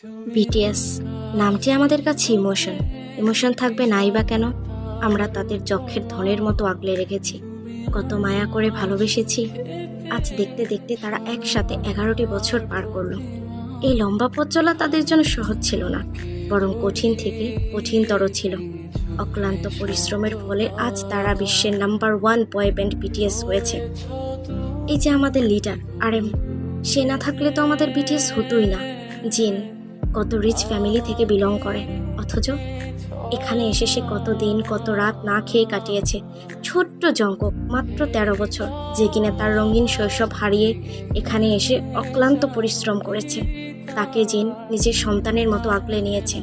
BTS নামটি আমাদের কাছে ইমোশন থাকবে নাই বা কেন? আমরা তাদের যক্ষের ধনের মতো আগলে রেখেছি, কত মায়া করে ভালোবেসেছি। আজ দেখতে দেখতে তারা একসাথে 11টি বছর পার করলো। এই লম্বা পথ চলা তাদের জন্য সহজ ছিল না, বরং কঠিন থেকে কঠিনতর ছিল। অক্লান্ত পরিশ্রমের ফলে আজ তারা বিশ্বের নাম্বার 1 বয় ব্যান্ড বিটিএস হয়েছে। এই যে আমাদের লিডার RM, সে না থাকলে তো আমাদের বিটিএস হতোই না। জিন কত রিচ ফ্যামিলি থেকে বিলং করে, অথচ এখানে এসে সে কত দিন কত রাত না খেয়ে কাটিয়েছে। ছোট্ট জঙ্কক মাত্র 13 বছর, যে কিনা তার রঙিন শৈশব হারিয়ে এখানে এসে অক্লান্ত পরিশ্রম করেছে। তাকে জিন নিজের সন্তানের মতো আগলে নিয়েছে।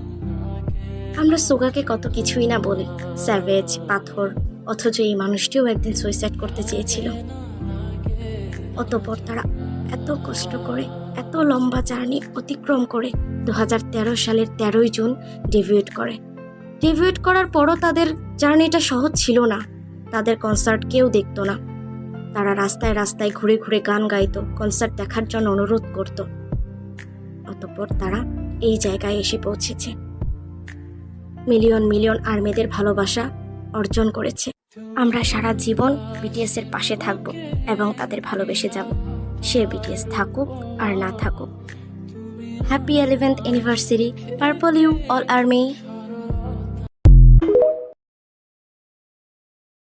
আমরা সোগাকে কত কিছুই না বলি, স্যাভেজ, পাথর, অথচ এই মানুষটিও একদিন সুইসাইড করতে চেয়েছিল। অতঃপর তারা এত কষ্ট করে, এত লম্বা জার্নি অতিক্রম করে 2013 সালের 13ই জুন ডেবিউট করার পরও তাদের জার্নিটা সহজ ছিল না। তাদের কনসার্ট কেউ দেখতো না। তারা রাস্তায় রাস্তায় ঘুরে ঘুরে গান গাইতো, কনসার্ট দেখার জন্য অনুরোধ করত। অতঃপর তারা এই জায়গায় এসে পৌঁছেছে, মিলিয়ন মিলিয়ন আর্মিদের ভালোবাসা অর্জন করেছে। আমরা সারা জীবন বিটিএস এর পাশে থাকব এবং তাদের ভালোবেসে যাব, সে বিটিএস থাকুক আর না থাকুক। Happy 11th anniversary purple you all army.